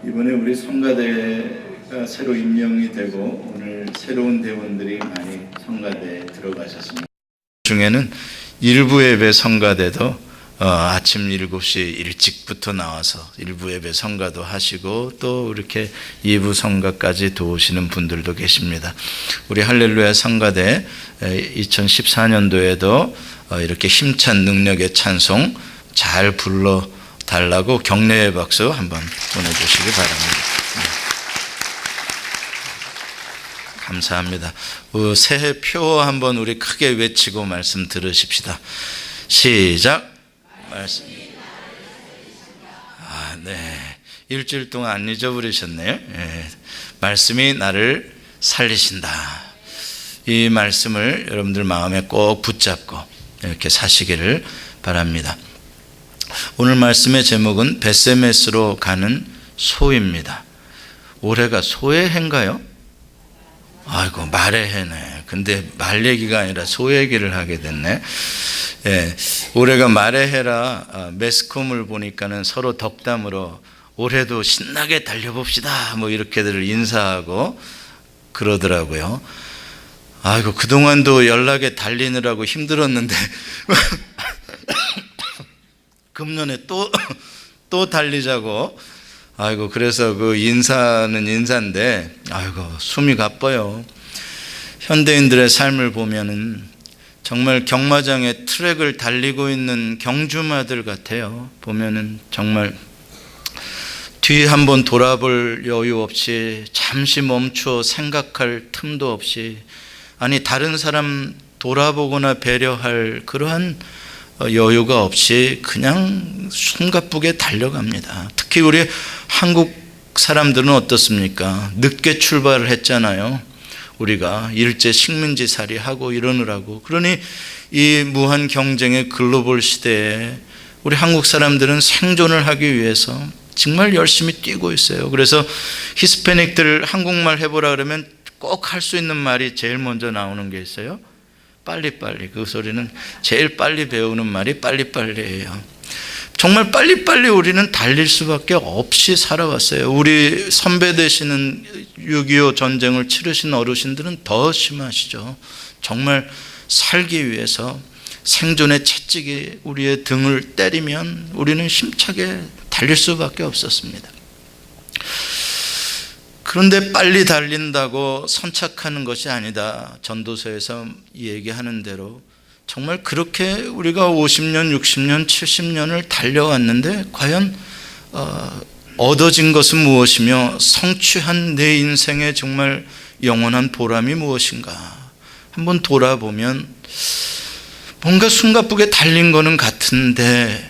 이번에 우리 성가대가 새로 임명이 되고 오늘 새로운 대원들이 많이 성가대에 들어가셨습니다. 중에는 일부 예배 성가대도 아침 7시 일찍부터 나와서 일부 예배 성가도 하시고 또 이렇게 2부 성가까지 도우시는 분들도 계십니다. 우리 할렐루야 성가대 2014년도에도 이렇게 힘찬 능력의 찬송 잘 불러달라고 격려의 박수 한번 보내주시기 바랍니다. 감사합니다. 새해 표 한번 우리 크게 외치고 말씀 들으십시다. 시작. 말씀. 네. 일주일 동안 안 잊어버리셨네요. 네. 말씀이 나를 살리신다. 이 말씀을 여러분들 마음에 꼭 붙잡고 이렇게 사시기를 바랍니다. 오늘 말씀의 제목은 베세메스로 가는 소입니다. 올해가 소의 해인가요? 아이고, 말의 해네. 근데 말 얘기가 아니라 소 얘기를 하게 됐네. 예, 올해가 말의 해라 매스컴을 보니까는 서로 덕담으로 올해도 신나게 달려봅시다 뭐 이렇게들 인사하고 그러더라고요. 아이고, 그동안도 연락에 달리느라고 힘들었는데 금년에 또 달리자고. 아이고, 그래서 그 인사는 인사인데 아이고, 숨이 가빠요. 현대인들의 삶을 보면은 정말 경마장의 트랙을 달리고 있는 경주마들 같아요. 보면은 정말 뒤 한번 돌아볼 여유 없이 잠시 멈추어 생각할 틈도 없이, 아니 다른 사람 돌아보거나 배려할 그러한 여유가 없이 그냥 숨가쁘게 달려갑니다. 특히 우리 한국 사람들은 어떻습니까? 늦게 출발을 했잖아요. 우리가 일제 식민지살이 하고 이러느라고. 그러니 이 무한 경쟁의 글로벌 시대에 우리 한국 사람들은 생존을 하기 위해서 정말 열심히 뛰고 있어요. 그래서 히스패닉들 한국말 해보라 그러면 꼭 할 수 있는 말이 제일 먼저 나오는 게 있어요. 빨리빨리. 그 소리는 제일 빨리 배우는 말이 빨리빨리예요. 정말 빨리빨리 우리는 달릴 수밖에 없이 살아왔어요. 우리 선배 되시는 6.25 전쟁을 치르신 어르신들은 더 심하시죠. 정말 살기 위해서 생존의 채찍이 우리의 등을 때리면 우리는 힘차게 달릴 수밖에 없었습니다. 그런데 빨리 달린다고 선착하는 것이 아니다. 전도서에서 얘기하는 대로 정말 그렇게 우리가 50년, 60년, 70년을 달려왔는데 과연 얻어진 것은 무엇이며 성취한 내 인생의 정말 영원한 보람이 무엇인가? 한번 돌아보면 뭔가 숨가쁘게 달린 거는 같은데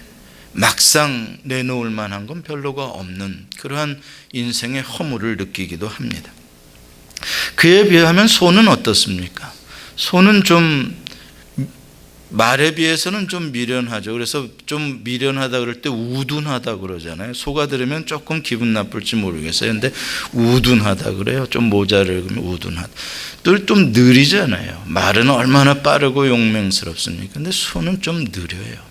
막상 내놓을 만한 건 별로가 없는 그러한 인생의 허물을 느끼기도 합니다. 그에 비하면 소는 어떻습니까? 소는 좀 말에 비해서는 좀 미련하죠. 그래서 좀 미련하다 그럴 때 우둔하다 그러잖아요. 소가 들으면 조금 기분 나쁠지 모르겠어요. 근데 우둔하다 그래요. 좀 모자르면 우둔하다. 또 좀 느리잖아요. 말은 얼마나 빠르고 용맹스럽습니까? 근데 소는 좀 느려요.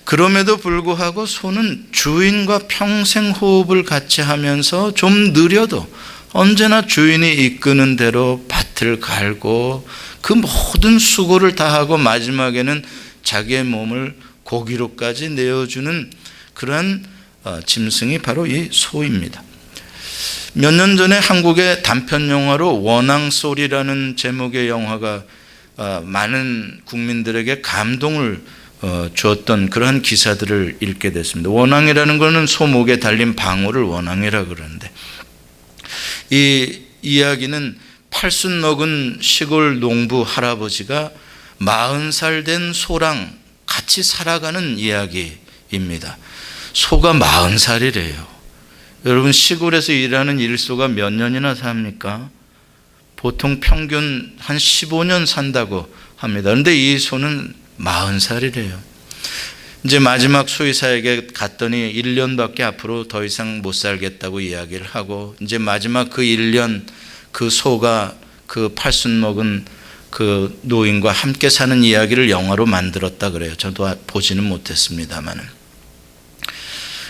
그럼에도 불구하고 소는 주인과 평생 호흡을 같이 하면서 좀 느려도 언제나 주인이 이끄는 대로 밭을 갈고 그 모든 수고를 다하고 마지막에는 자기의 몸을 고기로까지 내어주는 그러한 짐승이 바로 이 소입니다. 몇 년 전에 한국의 단편 영화로 원앙소리라는 제목의 영화가 많은 국민들에게 감동을 주었던 그러한 기사들을 읽게 됐습니다. 원앙이라는 것은 소목에 달린 방울을 원앙이라 그러는데, 이 이야기는 팔순 먹은 시골 농부 할아버지가 40살 된 소랑 같이 살아가는 이야기입니다. 소가 40살이래요. 여러분, 시골에서 일하는 일소가 몇 년이나 삽니까? 보통 평균 한 15년 산다고 합니다. 그런데 이 소는 40살이래요. 이제 마지막 수의사에게 갔더니 1년밖에 앞으로 더 이상 못 살겠다고 이야기를 하고, 이제 마지막 그 1년 그 소가 그 팔순 먹은 그 노인과 함께 사는 이야기를 영화로 만들었다 그래요. 저도 보지는 못했습니다만은.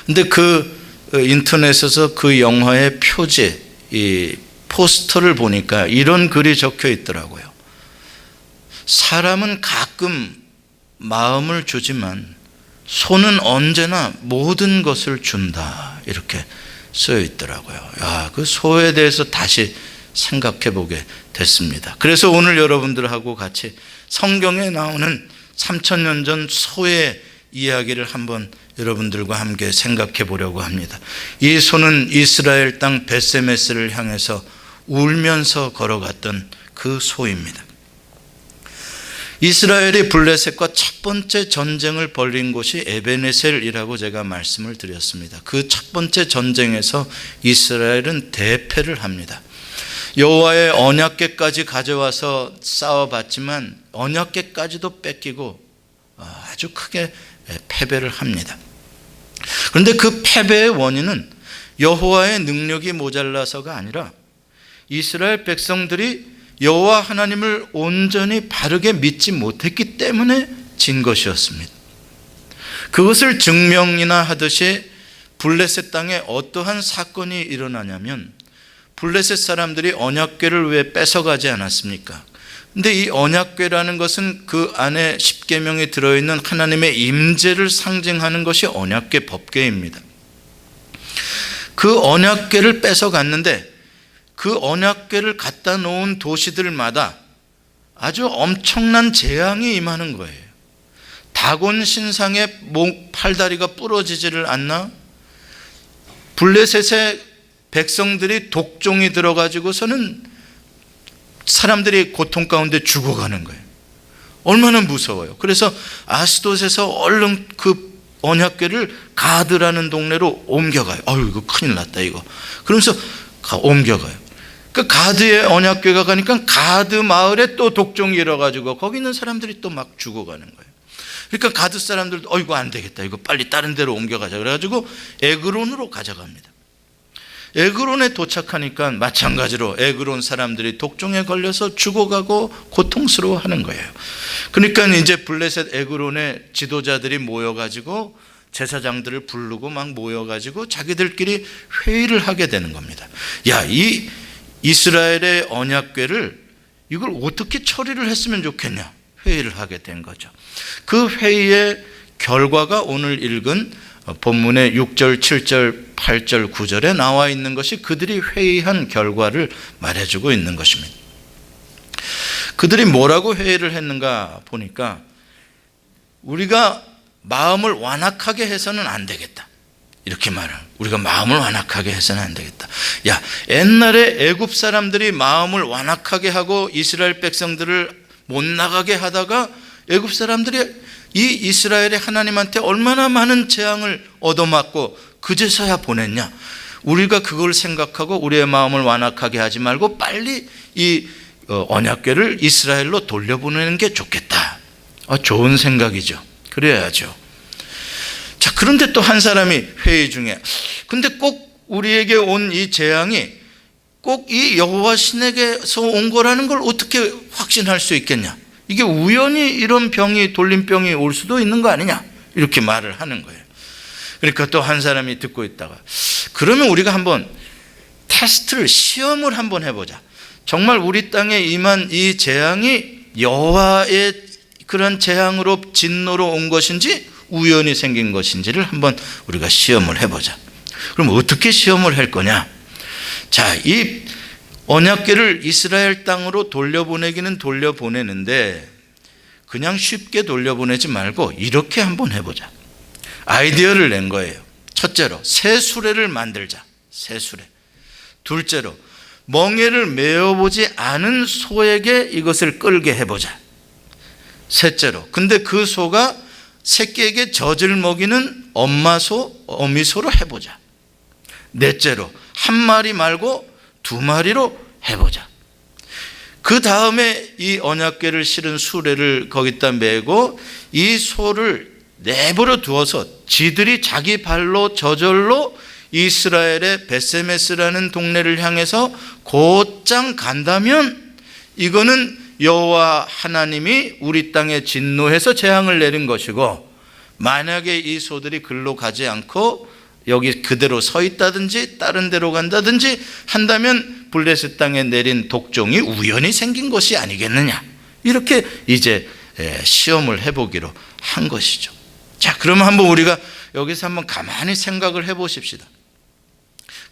근데 그 인터넷에서 그 영화의 표지, 이 포스터를 보니까 이런 글이 적혀 있더라고요. 사람은 가끔 마음을 주지만 소는 언제나 모든 것을 준다, 이렇게 쓰여 있더라고요. 야, 그 소에 대해서 다시 생각해 보게 됐습니다. 그래서 오늘 여러분들하고 같이 성경에 나오는 3000년 전 소의 이야기를 한번 여러분들과 함께 생각해 보려고 합니다. 이 소는 이스라엘 땅 벳세메스를 향해서 울면서 걸어갔던 그 소입니다. 이스라엘이 블레셋과 첫 번째 전쟁을 벌인 곳이 에베네셀이라고 제가 말씀을 드렸습니다. 그 첫 번째 전쟁에서 이스라엘은 대패를 합니다. 여호와의 언약궤까지 가져와서 싸워봤지만 언약궤까지도 뺏기고 아주 크게 패배를 합니다. 그런데 그 패배의 원인은 여호와의 능력이 모자라서가 아니라 이스라엘 백성들이 여호와 하나님을 온전히 바르게 믿지 못했기 때문에 진 것이었습니다. 그것을 증명이나 하듯이 블레셋 땅에 어떠한 사건이 일어나냐면, 블레셋 사람들이 언약궤를 왜 뺏어가지 않았습니까? 근데 이 언약궤라는 것은 그 안에 십계명이 들어있는 하나님의 임재를 상징하는 것이 언약궤 법궤입니다. 그 언약궤를 뺏어갔는데 그 언약궤를 갖다 놓은 도시들마다 아주 엄청난 재앙이 임하는 거예요. 다곤 신상의 팔다리가 부러지지를 않나? 블레셋의 백성들이 독종이 들어가지고서는 사람들이 고통 가운데 죽어가는 거예요. 얼마나 무서워요. 그래서 아스돗에서 얼른 그 언약궤를 가드라는 동네로 옮겨가요. 아유, 이거 큰일 났다 이거. 그러면서 옮겨가요. 그 가드의 언약궤가 가니까 가드 마을에 또 독종이 일어가지고 거기 있는 사람들이 또 막 죽어가는 거예요. 그러니까 가드 사람들도 이거 안 되겠다, 이거 빨리 다른 데로 옮겨가자 그래가지고 에그론으로 가져갑니다. 에그론에 도착하니까 마찬가지로 에그론 사람들이 독종에 걸려서 죽어가고 고통스러워하는 거예요. 그러니까 이제 블레셋 에그론의 지도자들이 모여가지고 제사장들을 부르고 막 모여가지고 자기들끼리 회의를 하게 되는 겁니다. 야, 이 이스라엘의 언약궤를 이걸 어떻게 처리를 했으면 좋겠냐, 회의를 하게 된 거죠. 그 회의의 결과가 오늘 읽은 본문의 6절, 7절, 8절, 9절에 나와 있는 것이 그들이 회의한 결과를 말해주고 있는 것입니다. 그들이 뭐라고 회의를 했는가 보니까, 우리가 마음을 완악하게 해서는 안 되겠다, 이렇게 말을. 우리가 마음을 완악하게 해서는 안 되겠다. 야, 옛날에 애굽 사람들이 마음을 완악하게 하고 이스라엘 백성들을 못 나가게 하다가 애굽 사람들이 이 이스라엘의 하나님한테 얼마나 많은 재앙을 얻어맞고 그제서야 보냈냐. 우리가 그걸 생각하고 우리의 마음을 완악하게 하지 말고 빨리 이 언약궤를 이스라엘로 돌려보내는 게 좋겠다. 좋은 생각이죠. 그래야죠. 자, 그런데 또 한 사람이 회의 중에, 근데 꼭 우리에게 온 이 재앙이 꼭 이 여호와 신에게서 온 거라는 걸 어떻게 확신할 수 있겠냐? 이게 우연히 이런 병이, 돌림병이 올 수도 있는 거 아니냐? 이렇게 말을 하는 거예요. 그러니까 또 한 사람이 듣고 있다가, 그러면 우리가 한번 테스트를, 시험을 한번 해보자. 정말 우리 땅에 임한 이 재앙이 여호와의 그런 재앙으로, 진노로 온 것인지 우연히 생긴 것인지를 한번 우리가 시험을 해보자. 그럼 어떻게 시험을 할 거냐? 자, 이 언약궤를 이스라엘 땅으로 돌려보내기는 돌려보내는데 그냥 쉽게 돌려보내지 말고 이렇게 한번 해보자. 아이디어를 낸 거예요. 첫째로, 새 수레를 만들자. 새 수레. 둘째로, 멍에를 메어보지 않은 소에게 이것을 끌게 해보자. 셋째로, 근데 그 소가 새끼에게 젖을 먹이는 엄마 소, 어미 소로 해보자. 넷째로, 한 마리 말고 두 마리로 해보자. 그 다음에 이 언약궤를 실은 수레를 거기다 메고 이 소를 내버려 두어서 지들이 자기 발로 저절로 이스라엘의 벳세메스라는 동네를 향해서 곧장 간다면 이거는 여호와 하나님이 우리 땅에 진노해서 재앙을 내린 것이고, 만약에 이 소들이 글로 가지 않고 여기 그대로 서 있다든지 다른 데로 간다든지 한다면 블레셋 땅에 내린 독종이 우연히 생긴 것이 아니겠느냐, 이렇게 이제 시험을 해보기로 한 것이죠. 자, 그러면 한번 우리가 여기서 한번 가만히 생각을 해보십시다.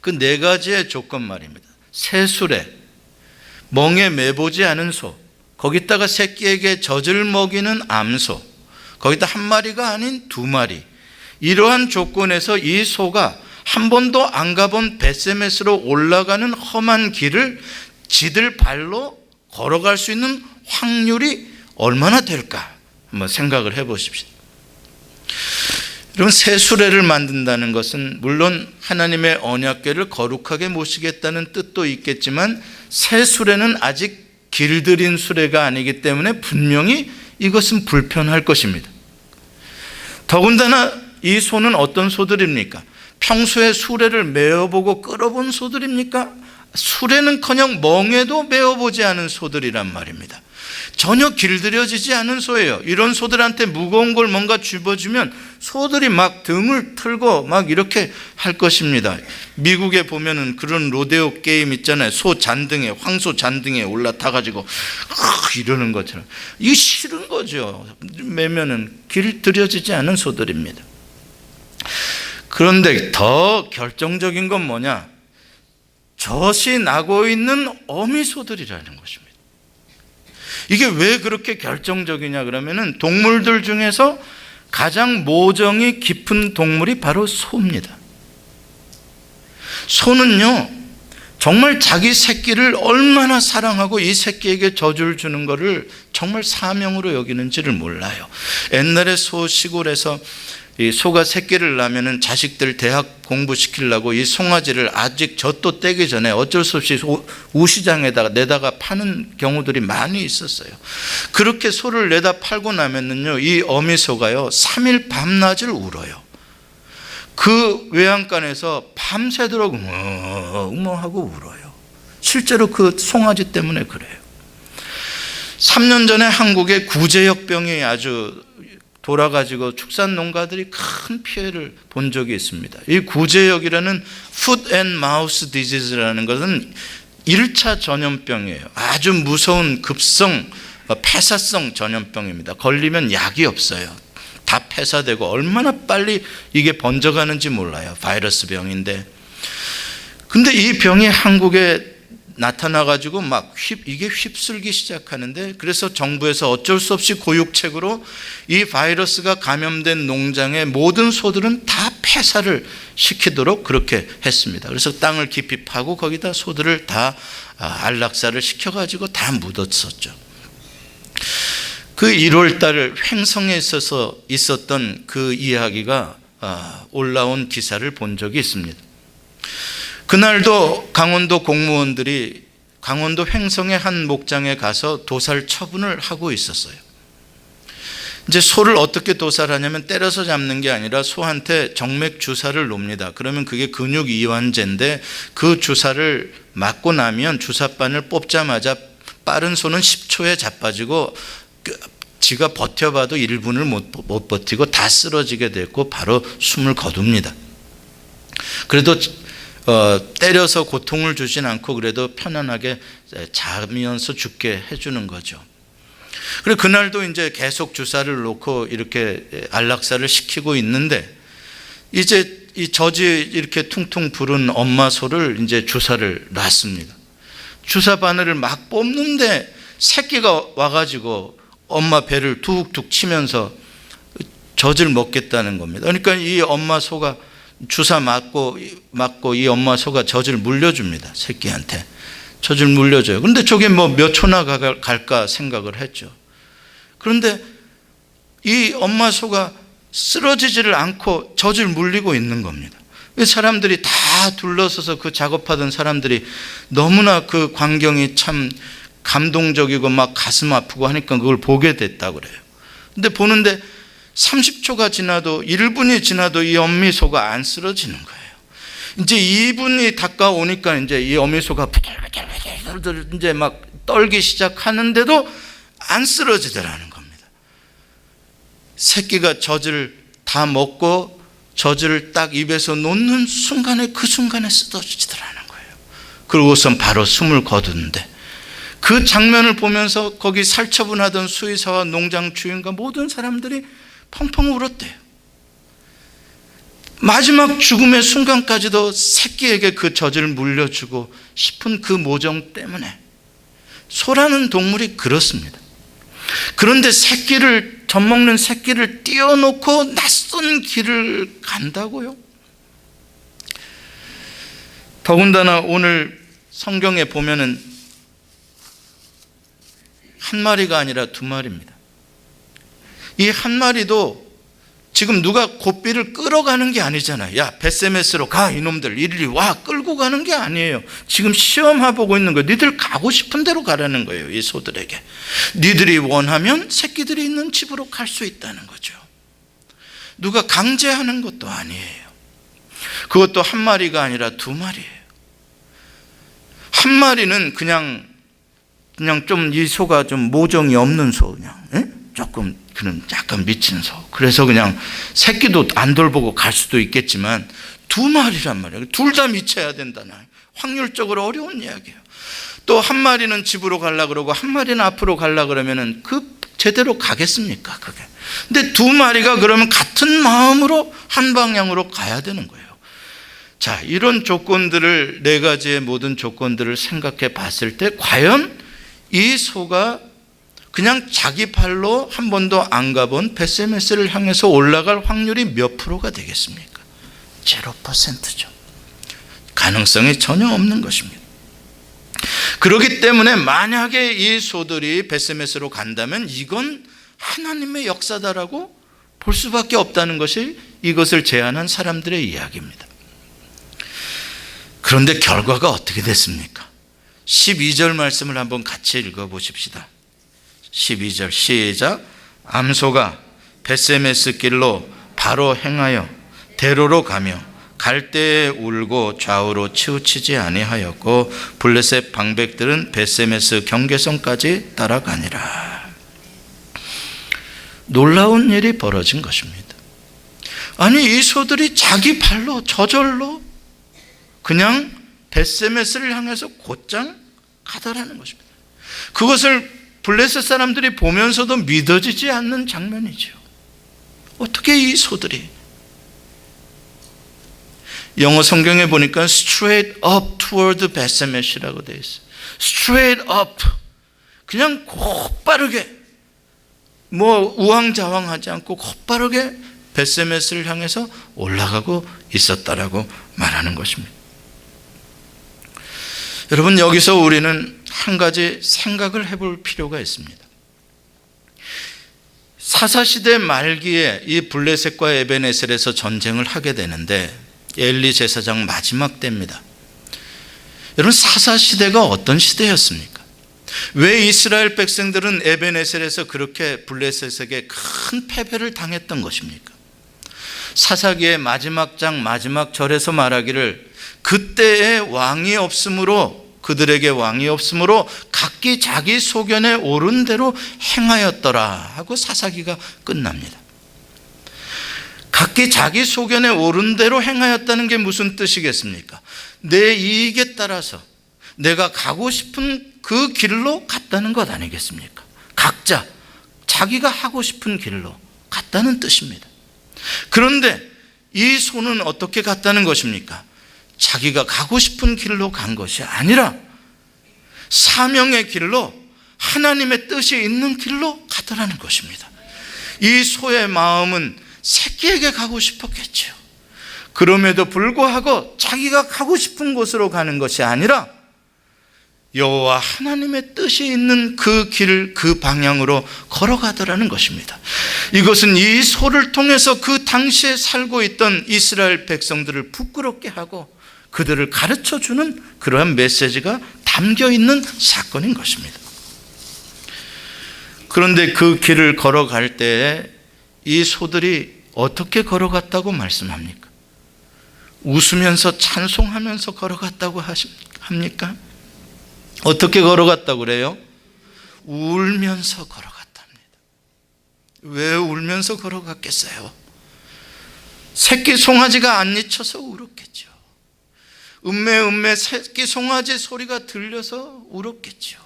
그 네 가지의 조건 말입니다. 새수레, 멍에 매보지 않은 소, 거기다가 새끼에게 젖을 먹이는 암소, 거기다 한 마리가 아닌 두 마리. 이러한 조건에서 이 소가 한 번도 안 가본 벳세메스로 올라가는 험한 길을 지들 발로 걸어갈 수 있는 확률이 얼마나 될까 한번 생각을 해보십시오. 여러분, 새 수레를 만든다는 것은 물론 하나님의 언약궤를 거룩하게 모시겠다는 뜻도 있겠지만, 새 수레는 아직 길들인 수레가 아니기 때문에 분명히 이것은 불편할 것입니다. 더군다나 이 소는 어떤 소들입니까? 평소에 수레를 메어보고 끌어본 소들입니까? 수레는커녕 멍에도 메어보지 않은 소들이란 말입니다. 전혀 길들여지지 않은 소예요. 이런 소들한테 무거운 걸 뭔가 쥐어주면 소들이 막 등을 틀고 막 이렇게 할 것입니다. 미국에 보면은 그런 로데오 게임 있잖아요. 소 잔등에, 황소 잔등에 올라타가지고 이러는 것처럼. 이게 싫은 거죠. 매면은 길들여지지 않은 소들입니다. 그런데 더 결정적인 건 뭐냐? 젖이 나고 있는 어미소들이라는 것입니다. 이게 왜 그렇게 결정적이냐 그러면은 동물들 중에서 가장 모정이 깊은 동물이 바로 소입니다. 소는요, 정말 자기 새끼를 얼마나 사랑하고 이 새끼에게 젖을 주는 것을 정말 사명으로 여기는지를 몰라요. 옛날에 소 시골에서 이 소가 새끼를 낳으면 자식들 대학 공부시키려고 이 송아지를 아직 젖도 떼기 전에 어쩔 수 없이 우시장에다가 내다가 파는 경우들이 많이 있었어요. 그렇게 소를 내다 팔고 나면은요, 이 어미소가요 3일 밤낮을 울어요. 그 외양간에서 밤새도록 하고 울어요. 실제로 그 송아지 때문에 그래요. 3년 전에 한국에 구제역병이 아주 돌아가지고 축산 농가들이 큰 피해를 본 적이 있습니다. 이 구제역이라는 Foot and Mouth Disease라는 것은 1차 전염병이에요. 아주 무서운 급성 폐사성 전염병입니다. 걸리면 약이 없어요. 다 폐사되고 얼마나 빨리 이게 번져가는지 몰라요. 바이러스 병인데. 근데 이 병이 한국에 나타나가지고 이게 휩쓸기 시작하는데, 그래서 정부에서 어쩔 수 없이 고육책으로 이 바이러스가 감염된 농장의 모든 소들은 다 폐사를 시키도록 그렇게 했습니다. 그래서 땅을 깊이 파고 거기다 소들을 다 안락사를 시켜가지고 다 묻었었죠. 그 1월 달 횡성에 있었던 그 이야기가 올라온 기사를 본 적이 있습니다. 그날도 강원도 공무원들이 강원도 횡성의 한 목장에 가서 도살 처분을 하고 있었어요. 이제 소를 어떻게 도살하냐면 때려서 잡는 게 아니라 소한테 정맥 주사를 놓습니다. 그러면 그게 근육 이완제인데 그 주사를 맞고 나면 주사바늘 뽑자마자 빠른 소는 10초에 자빠지고 지가 버텨봐도 1분을 못 버티고 다 쓰러지게 됐고 바로 숨을 거둡니다. 그래도 때려서 고통을 주진 않고 그래도 편안하게 자면서 죽게 해주는 거죠. 그리고 그날도 이제 계속 주사를 놓고 이렇게 안락사를 시키고 있는데, 이제 이 젖이 이렇게 퉁퉁 부른 엄마 소를 이제 주사를 놨습니다. 주사 바늘을 막 뽑는데 새끼가 와가지고 엄마 배를 툭툭 치면서 젖을 먹겠다는 겁니다. 그러니까 이 엄마 소가 주사 맞고 이 엄마 소가 젖을 물려줍니다. 새끼한테 젖을 물려줘요. 그런데 저게 몇 초나 갈까 생각을 했죠. 그런데 이 엄마 소가 쓰러지지를 않고 젖을 물리고 있는 겁니다. 사람들이 다 둘러서서 그 작업하던 사람들이 너무나 그 광경이 참 감동적이고 막 가슴 아프고 하니까 그걸 보게 됐다고 그래요. 근데 보는데 30초가 지나도 1분이 지나도 이 어미소가 안 쓰러지는 거예요. 이제 2분이 다가오니까 이제 이 어미소가 부들부들 이제 막 떨기 시작하는데도 안 쓰러지더라는 겁니다. 새끼가 젖을 다 먹고 젖을 딱 입에서 놓는 순간에 그 순간에 쓰러지더라는 거예요. 그러고선 바로 숨을 거두는데 그 장면을 보면서 거기 살처분하던 수의사와 농장 주인과 모든 사람들이 펑펑 울었대요. 마지막 죽음의 순간까지도 새끼에게 그 젖을 물려주고 싶은 그 모정 때문에. 소라는 동물이 그렇습니다. 그런데 젖먹는 새끼를 띄워놓고 낯선 길을 간다고요? 더군다나 오늘 성경에 보면은 한 마리가 아니라 두 마리입니다. 이 한 마리도 지금 누가 고삐를 끌어가는 게 아니잖아요. 야, 벳세메스로 가, 이놈들 이리 와, 끌고 가는 게 아니에요. 지금 시험해보고 있는 거예요. 니들 가고 싶은 대로 가라는 거예요. 이 소들에게 니들이 원하면 새끼들이 있는 집으로 갈 수 있다는 거죠. 누가 강제하는 것도 아니에요. 그것도 한 마리가 아니라 두 마리예요. 한 마리는 그냥 좀 이 소가 좀 모정이 없는 소, 그냥 조금 그런 약간 미친 소. 그래서 그냥 새끼도 안 돌보고 갈 수도 있겠지만 두 마리란 말이에요. 둘 다 미쳐야 된다는 확률적으로 어려운 이야기예요. 또 한 마리는 집으로 가려고 그러고 한 마리는 앞으로 가려고 그러면은 제대로 가겠습니까? 그게. 근데 두 마리가 그러면 같은 마음으로 한 방향으로 가야 되는 거예요. 자, 이런 조건들을, 네 가지의 모든 조건들을 생각해 봤을 때 과연 이 소가 그냥 자기 발로 한 번도 안 가본 벳세메스를 향해서 올라갈 확률이 몇 프로가 되겠습니까? 0%죠. 가능성이 전혀 없는 것입니다. 그렇기 때문에 만약에 이 소들이 벳세메스로 간다면 이건 하나님의 역사다라고 볼 수밖에 없다는 것이 이것을 제안한 사람들의 이야기입니다. 그런데 결과가 어떻게 됐습니까? 12절 말씀을 한번 같이 읽어보십시다. 12절 시작. 암소가 벳세메스 길로 바로 행하여 대로로 가며 갈대에 울고 좌우로 치우치지 아니하였고 블레셋 방백들은 벳세메스 경계선까지 따라가니라. 놀라운 일이 벌어진 것입니다. 아니, 이 소들이 자기 발로 저절로 그냥 벳세메스를 향해서 곧장 가더라는 것입니다. 그것을 블레셋 사람들이 보면서도 믿어지지 않는 장면이죠. 어떻게 이 소들이, 영어 성경에 보니까 straight up toward 벳세메스라고 되어 있어요. straight up, 그냥 곧바르게, 우왕좌왕하지 않고 곧바르게 벳세메스를 향해서 올라가고 있었다라고 말하는 것입니다. 여러분, 여기서 우리는 한 가지 생각을 해볼 필요가 있습니다. 사사시대 말기에 이 블레셋과 에벤에셀에서 전쟁을 하게 되는데 엘리 제사장 마지막 때입니다. 여러분, 사사시대가 어떤 시대였습니까? 왜 이스라엘 백성들은 에벤에셀에서 그렇게 블레셋에게 큰 패배를 당했던 것입니까? 사사기의 마지막 장 마지막 절에서 말하기를 그때의 왕이 없으므로, 그들에게 왕이 없으므로 각기 자기 소견에 옳은 대로 행하였더라 하고 사사기가 끝납니다. 각기 자기 소견에 옳은 대로 행하였다는 게 무슨 뜻이겠습니까? 내 이익에 따라서 내가 가고 싶은 그 길로 갔다는 것 아니겠습니까? 각자 자기가 하고 싶은 길로 갔다는 뜻입니다. 그런데 이 소는 어떻게 갔다는 것입니까? 자기가 가고 싶은 길로 간 것이 아니라 사명의 길로, 하나님의 뜻이 있는 길로 가더라는 것입니다. 이 소의 마음은 새끼에게 가고 싶었겠죠. 그럼에도 불구하고 자기가 가고 싶은 곳으로 가는 것이 아니라 여호와 하나님의 뜻이 있는 그 길, 그 방향으로 걸어가더라는 것입니다. 이것은 이 소를 통해서 그 당시에 살고 있던 이스라엘 백성들을 부끄럽게 하고 그들을 가르쳐주는 그러한 메시지가 담겨 있는 사건인 것입니다. 그런데 그 길을 걸어갈 때에 이 소들이 어떻게 걸어갔다고 말씀합니까? 웃으면서 찬송하면서 걸어갔다고 합니까? 어떻게 걸어갔다고 그래요? 울면서 걸어갔답니다. 왜 울면서 걸어갔겠어요? 새끼 송아지가 안 잊혀서 울었겠죠. 음메 새끼 송아지 소리가 들려서 울었겠죠.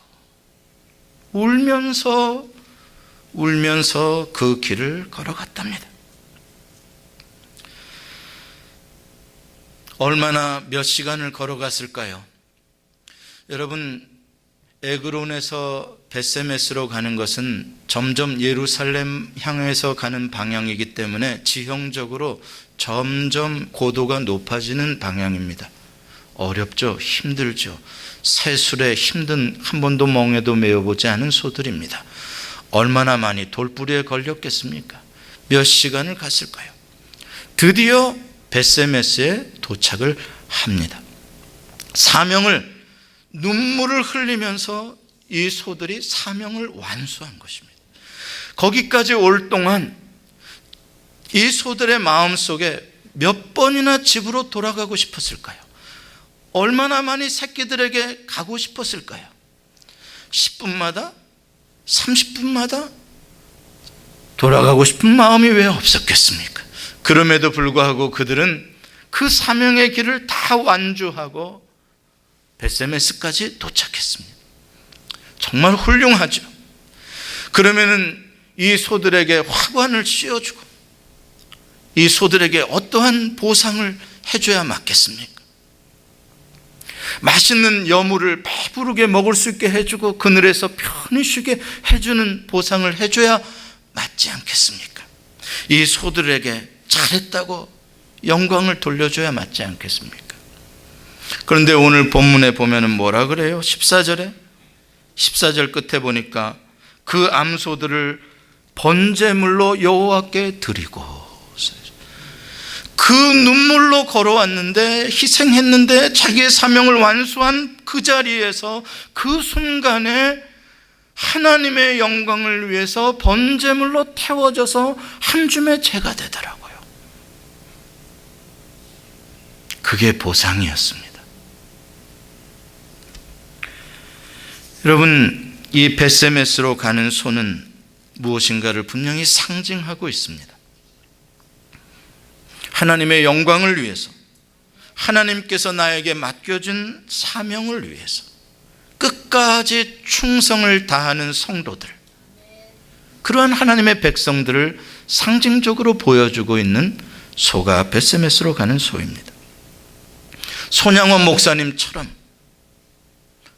울면서 그 길을 걸어갔답니다. 얼마나 몇 시간을 걸어갔을까요? 여러분, 에그론에서 벳세메스로 가는 것은 점점 예루살렘 향해서 가는 방향이기 때문에 지형적으로 점점 고도가 높아지는 방향입니다. 어렵죠? 힘들죠? 새술에 힘든, 한 번도 멍에도 메어보지 않은 소들입니다. 얼마나 많이 돌부리에 걸렸겠습니까? 몇 시간을 갔을까요? 드디어 벳세메스에 도착을 합니다. 사명을, 눈물을 흘리면서 이 소들이 사명을 완수한 것입니다. 거기까지 올 동안 이 소들의 마음속에 몇 번이나 집으로 돌아가고 싶었을까요? 얼마나 많이 새끼들에게 가고 싶었을까요? 10분마다? 30분마다? 돌아가고 싶은 마음이 왜 없었겠습니까? 그럼에도 불구하고 그들은 그 사명의 길을 다 완주하고 벳세메스까지 도착했습니다. 정말 훌륭하죠. 그러면은 이 소들에게 화관을 씌워주고 이 소들에게 어떠한 보상을 해줘야 맞겠습니까? 맛있는 여물을 배부르게 먹을 수 있게 해주고 그늘에서 편히 쉬게 해주는 보상을 해줘야 맞지 않겠습니까? 이 소들에게 잘했다고 영광을 돌려줘야 맞지 않겠습니까? 그런데 오늘 본문에 보면은 뭐라 그래요? 14절 끝에 보니까 그 암소들을 번제물로 여호와께 드리고, 그 눈물로 걸어왔는데, 희생했는데, 자기의 사명을 완수한 그 자리에서 그 순간에 하나님의 영광을 위해서 번제물로 태워져서 한 줌의 제가 되더라고요. 그게 보상이었습니다. 여러분, 이 벳세메스로 가는 소는 무엇인가를 분명히 상징하고 있습니다. 하나님의 영광을 위해서, 하나님께서 나에게 맡겨준 사명을 위해서 끝까지 충성을 다하는 성도들, 그러한 하나님의 백성들을 상징적으로 보여주고 있는 소가 벳세메스로 가는 소입니다. 손양원 목사님처럼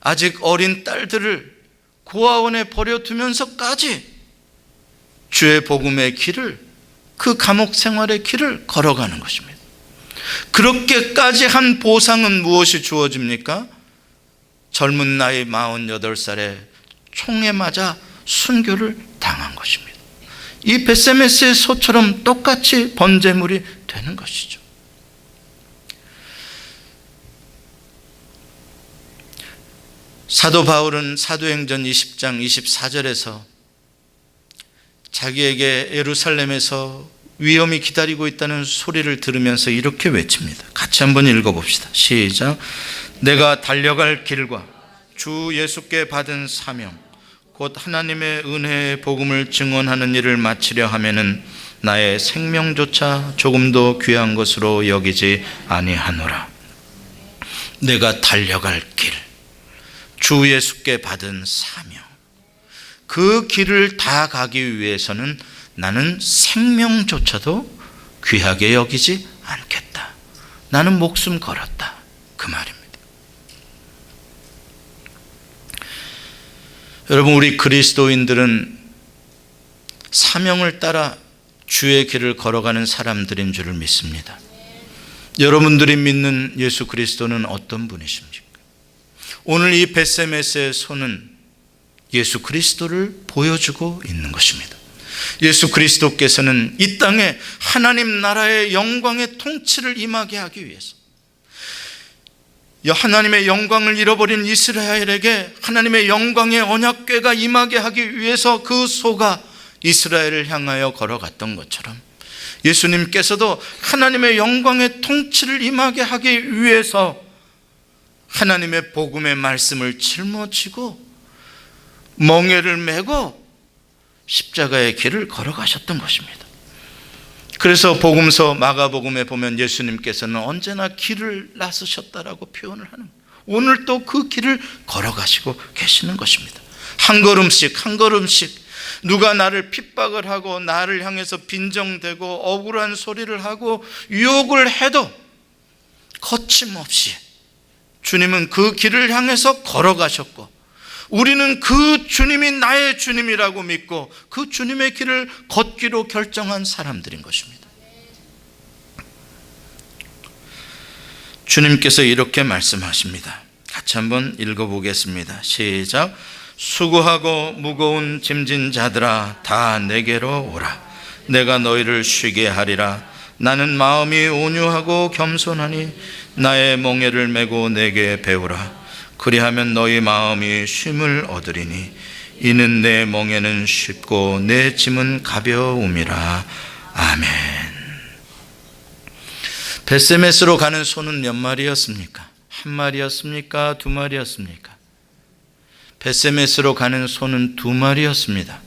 아직 어린 딸들을 고아원에 버려두면서까지 주의 복음의 길을, 그 감옥 생활의 길을 걸어가는 것입니다. 그렇게까지 한 보상은 무엇이 주어집니까? 젊은 나이 48살에 총에 맞아 순교를 당한 것입니다. 이 벳세메스의 소처럼 똑같이 번제물이 되는 것이죠. 사도 바울은 사도행전 20장 24절에서 자기에게 예루살렘에서 위험이 기다리고 있다는 소리를 들으면서 이렇게 외칩니다. 같이 한번 읽어봅시다. 시작. 내가 달려갈 길과 주 예수께 받은 사명, 곧 하나님의 은혜의 복음을 증언하는 일을 마치려 하면은 나의 생명조차 조금도 귀한 것으로 여기지 아니하노라. 내가 달려갈 길, 주 예수께 받은 사명, 그 길을 다 가기 위해서는 나는 생명조차도 귀하게 여기지 않겠다. 나는 목숨 걸었다. 그 말입니다. 여러분, 우리 그리스도인들은 사명을 따라 주의 길을 걸어가는 사람들인 줄을 믿습니다. 여러분들이 믿는 예수 그리스도는 어떤 분이십니까? 오늘 이 벳세메스의 소는 예수 그리스도를 보여주고 있는 것입니다. 예수 그리스도께서는 이 땅에 하나님 나라의 영광의 통치를 임하게 하기 위해서, 하나님의 영광을 잃어버린 이스라엘에게 하나님의 영광의 언약궤가 임하게 하기 위해서 그 소가 이스라엘을 향하여 걸어갔던 것처럼 예수님께서도 하나님의 영광의 통치를 임하게 하기 위해서 하나님의 복음의 말씀을 짊어지고 멍에를 메고 십자가의 길을 걸어가셨던 것입니다. 그래서 복음서 마가복음에 보면 예수님께서는 언제나 길을 나서셨다라고 표현을 하는 거예요. 오늘 또 그 길을 걸어가시고 계시는 것입니다. 한 걸음씩 한 걸음씩 누가 나를 핍박을 하고 나를 향해서 빈정대고 억울한 소리를 하고 유혹을 해도 거침없이 주님은 그 길을 향해서 걸어가셨고, 우리는 그 주님이 나의 주님이라고 믿고 그 주님의 길을 걷기로 결정한 사람들인 것입니다. 주님께서 이렇게 말씀하십니다. 같이 한번 읽어보겠습니다. 시작. 수고하고 무거운 짐진 자들아 다 내게로 오라. 내가 너희를 쉬게 하리라. 나는 마음이 온유하고 겸손하니 나의 멍에를 메고 내게 배우라. 그리하면 너희 마음이 쉼을 얻으리니 이는 내 멍에는 쉽고 내 짐은 가벼움이라. 아멘. 벳세메스로 가는 소는 몇 마리였습니까? 한 마리였습니까? 두 마리였습니까? 벳세메스로 가는 소는 두 마리였습니다.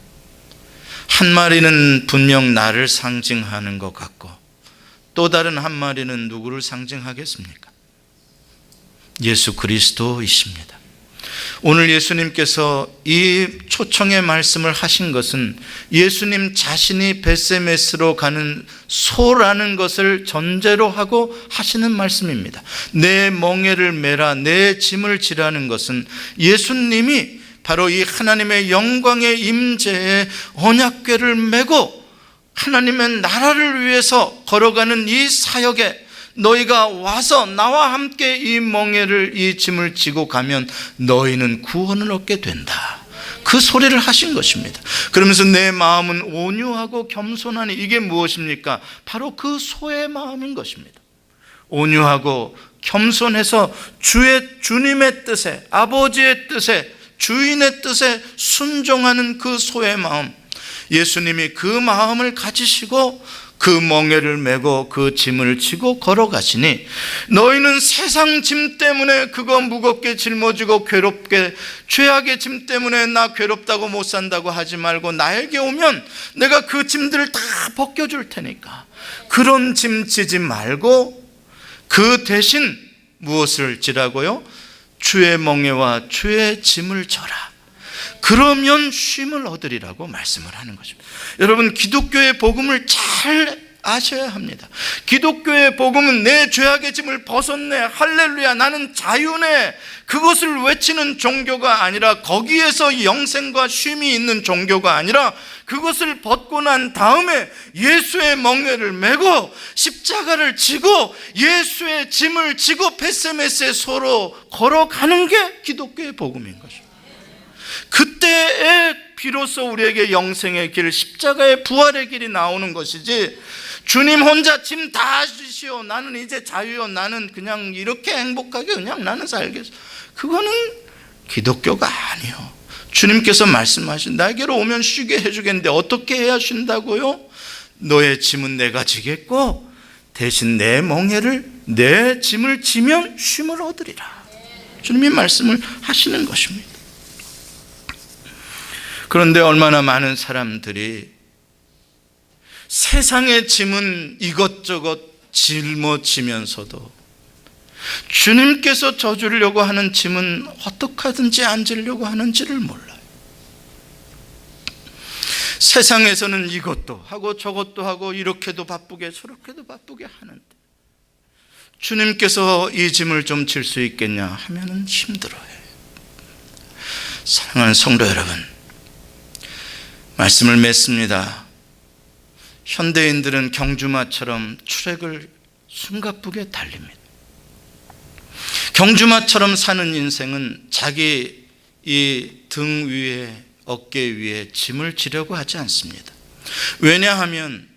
한 마리는 분명 나를 상징하는 것 같고, 또 다른 한 마리는 누구를 상징하겠습니까? 예수 그리스도이십니다. 오늘 예수님께서 이 초청의 말씀을 하신 것은 예수님 자신이 벳세메스로 가는 소라는 것을 전제로 하고 하시는 말씀입니다. 내 멍에를 메라, 내 짐을 지라는 것은 예수님이 바로 이 하나님의 영광의 임재에 언약궤를 메고 하나님의 나라를 위해서 걸어가는 이 사역에 너희가 와서 나와 함께 이 멍에를, 이 짐을 지고 가면 너희는 구원을 얻게 된다, 그 소리를 하신 것입니다. 그러면서 내 마음은 온유하고 겸손하니, 이게 무엇입니까? 바로 그 소의 마음인 것입니다. 온유하고 겸손해서 주님의 뜻에, 아버지의 뜻에, 주인의 뜻에 순종하는 그 소의 마음, 예수님이 그 마음을 가지시고 그 멍에를 메고 그 짐을 지고 걸어가시니, 너희는 세상 짐 때문에 그거 무겁게 짊어지고 괴롭게, 죄악의 짐 때문에 나 괴롭다고 못 산다고 하지 말고 나에게 오면 내가 그 짐들을 다 벗겨줄 테니까 그런 짐 지지 말고 그 대신 무엇을 지라고요? 주의 멍에와 주의 짐을 져라. 그러면 쉼을 얻으리라고 말씀을 하는 것입니다. 여러분, 기독교의 복음을 잘 아셔야 합니다. 기독교의 복음은 내 죄악의 짐을 벗었네, 할렐루야, 나는 자유네, 그것을 외치는 종교가 아니라, 거기에서 영생과 쉼이 있는 종교가 아니라, 그것을 벗고 난 다음에 예수의 멍에를 메고 십자가를 지고 예수의 짐을 지고 벳세메스의 소로 걸어가는 게 기독교의 복음인 것입니다. 그때에 비로소 우리에게 영생의 길, 십자가의 부활의 길이 나오는 것이지, 주님 혼자 짐 다 주시오, 나는 이제 자유요, 나는 그냥 이렇게 행복하게 그냥 나는 살겠어, 그거는 기독교가 아니요. 주님께서 말씀하신, 나에게로 오면 쉬게 해주겠는데 어떻게 해야 쉰다고요? 너의 짐은 내가 지겠고 대신 내 멍에를, 내 짐을 지면 쉼을 얻으리라. 주님이 말씀을 하시는 것입니다. 그런데 얼마나 많은 사람들이 세상의 짐은 이것저것 짊어지면서도 주님께서 져주려고 하는 짐은 어떻게 하든지 안 지려고 하는지를 몰라요. 세상에서는 이것도 하고 저것도 하고 이렇게도 바쁘게 저렇게도 바쁘게 하는데, 주님께서 이 짐을 좀 질 수 있겠냐 하면은 힘들어요. 사랑하는 성도 여러분, 말씀을 맺습니다. 현대인들은 경주마처럼 출애굽을 숨가쁘게 달립니다. 경주마처럼 사는 인생은 자기 이 등 위에, 어깨 위에 짐을 지려고 하지 않습니다. 왜냐하면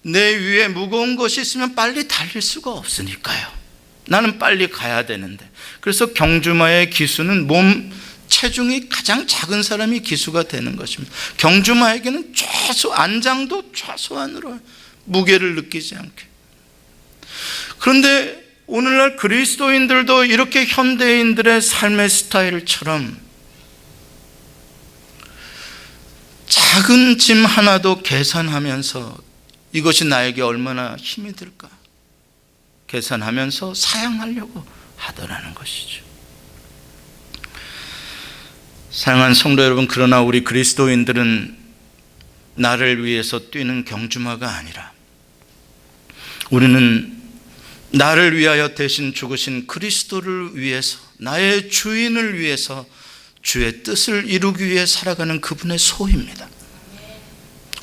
내 위에 무거운 것이 있으면 빨리 달릴 수가 없으니까요. 나는 빨리 가야 되는데. 그래서 경주마의 기수는 체중이 가장 작은 사람이 기수가 되는 것입니다. 경주마에게는 안장도 최소한으로 무게를 느끼지 않게. 그런데 오늘날 그리스도인들도 이렇게 현대인들의 삶의 스타일처럼 작은 짐 하나도 계산하면서 이것이 나에게 얼마나 힘이 들까 계산하면서 사양하려고 하더라는 것이죠. 사랑하는 성도 여러분, 그러나 우리 그리스도인들은 나를 위해서 뛰는 경주마가 아니라 우리는 나를 위하여 대신 죽으신 그리스도를 위해서, 나의 주인을 위해서 주의 뜻을 이루기 위해 살아가는 그분의 소입니다.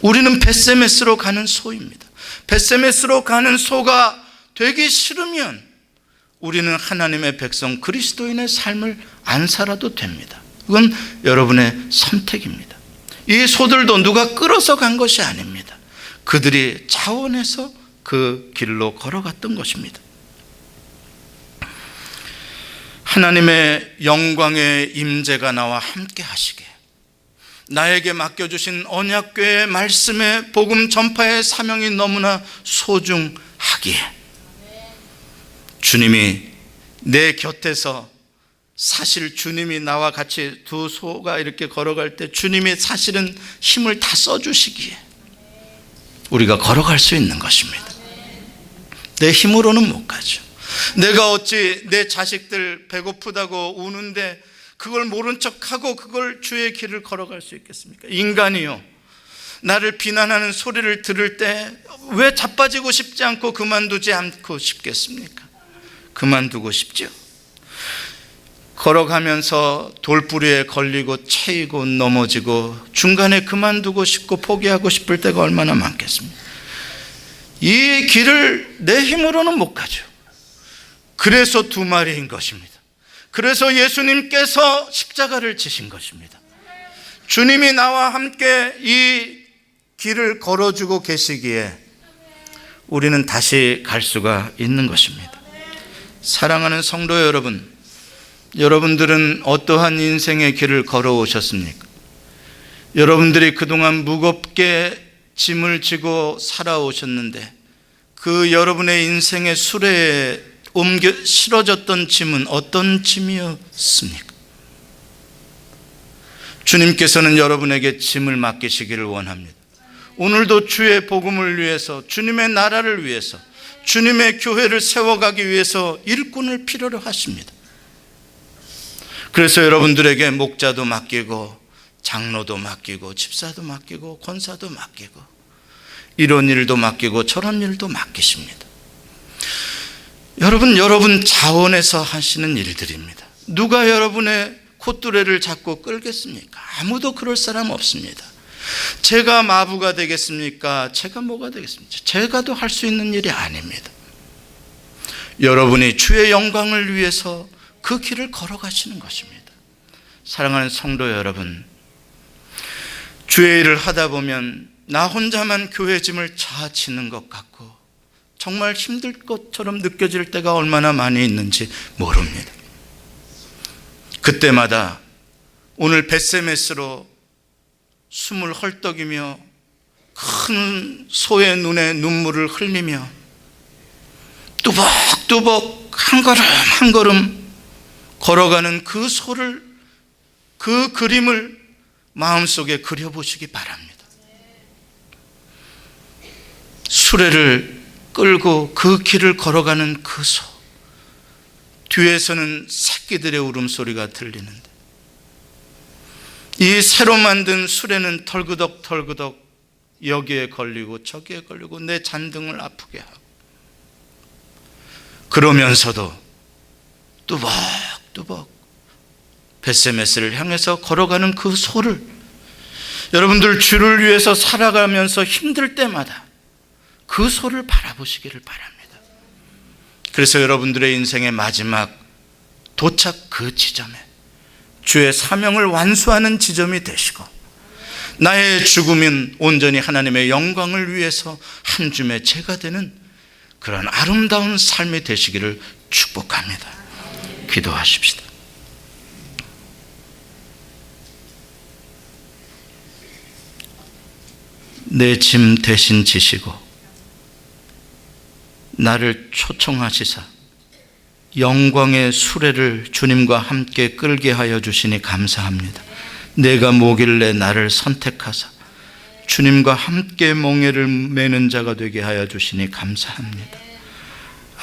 우리는 벳세메스로 가는 소입니다. 벳세메스로 가는 소가 되기 싫으면 우리는 하나님의 백성 그리스도인의 삶을 안 살아도 됩니다. 그건 여러분의 선택입니다. 이 소들도 누가 끌어서 간 것이 아닙니다. 그들이 자원해서 그 길로 걸어갔던 것입니다. 하나님의 영광의 임재가 나와 함께 하시게, 나에게 맡겨주신 언약궤의 말씀의 복음 전파의 사명이 너무나 소중하기에 주님이 내 곁에서, 사실 주님이 나와 같이 두 소가 이렇게 걸어갈 때 주님이 사실은 힘을 다 써주시기에 우리가 걸어갈 수 있는 것입니다. 내 힘으로는 못 가죠. 내가 어찌 내 자식들 배고프다고 우는데 그걸 모른 척하고 그걸 주의 길을 걸어갈 수 있겠습니까? 인간이요, 나를 비난하는 소리를 들을 때 왜 자빠지고 싶지 않고 그만두지 않고 싶겠습니까? 그만두고 싶죠. 걸어가면서 돌부리에 걸리고 채이고 넘어지고 중간에 그만두고 싶고 포기하고 싶을 때가 얼마나 많겠습니까? 이 길을 내 힘으로는 못 가죠. 그래서 두 마리인 것입니다. 그래서 예수님께서 십자가를 지신 것입니다. 주님이 나와 함께 이 길을 걸어주고 계시기에 우리는 다시 갈 수가 있는 것입니다. 사랑하는 성도 여러분, 여러분들은 어떠한 인생의 길을 걸어오셨습니까? 여러분들이 그동안 무겁게 짐을 지고 살아오셨는데 그 여러분의 인생의 수레에 실어졌던 짐은 어떤 짐이었습니까? 주님께서는 여러분에게 짐을 맡기시기를 원합니다. 오늘도 주의 복음을 위해서, 주님의 나라를 위해서, 주님의 교회를 세워가기 위해서 일꾼을 필요로 하십니다. 그래서 여러분들에게 목자도 맡기고 장로도 맡기고 집사도 맡기고 권사도 맡기고 이런 일도 맡기고 저런 일도 맡기십니다. 여러분 자원해서 하시는 일들입니다. 누가 여러분의 콧뚜레를 잡고 끌겠습니까? 아무도 그럴 사람 없습니다. 제가 마부가 되겠습니까? 제가 뭐가 되겠습니까? 제가도 할 수 있는 일이 아닙니다. 여러분이 주의 영광을 위해서 그 길을 걸어가시는 것입니다. 사랑하는 성도 여러분, 주의 일을 하다 보면 나 혼자만 교회 짐을 지는 것 같고 정말 힘들 것처럼 느껴질 때가 얼마나 많이 있는지 모릅니다. 그때마다 오늘 벳세메스로 숨을 헐떡이며 큰 소의 눈에 눈물을 흘리며 뚜벅뚜벅 한 걸음 한 걸음 걸어가는 그 소를, 그 그림을 마음속에 그려보시기 바랍니다. 수레를 끌고 그 길을 걸어가는 그 소, 뒤에서는 새끼들의 울음소리가 들리는데 이 새로 만든 수레는 털그덕털그덕 여기에 걸리고 저기에 걸리고 내 잔등을 아프게 하고, 그러면서도 뚜벅뚜벅 벳세메스를 향해서 걸어가는 그 소를, 여러분들 주를 위해서 살아가면서 힘들 때마다 그 소를 바라보시기를 바랍니다. 그래서 여러분들의 인생의 마지막 도착 그 지점에 주의 사명을 완수하는 지점이 되시고 나의 죽음은 온전히 하나님의 영광을 위해서 한 줌의 재가 되는 그런 아름다운 삶이 되시기를 축복합니다. 기도하십시다. 내 짐 대신 지시고 나를 초청하시사 영광의 수레를 주님과 함께 끌게 하여 주시니 감사합니다. 내가 뭐길래 나를 선택하사 주님과 함께 멍에를 매는 자가 되게 하여 주시니 감사합니다.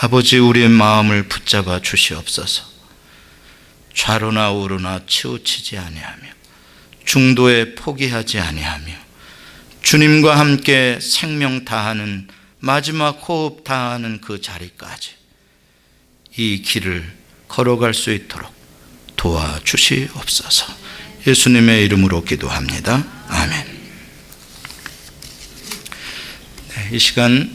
아버지, 우리의 마음을 붙잡아 주시옵소서. 좌로나 우로나 치우치지 아니하며 중도에 포기하지 아니하며 주님과 함께 생명 다하는, 마지막 호흡 다하는 그 자리까지 이 길을 걸어갈 수 있도록 도와주시옵소서. 예수님의 이름으로 기도합니다. 아멘. 이 시간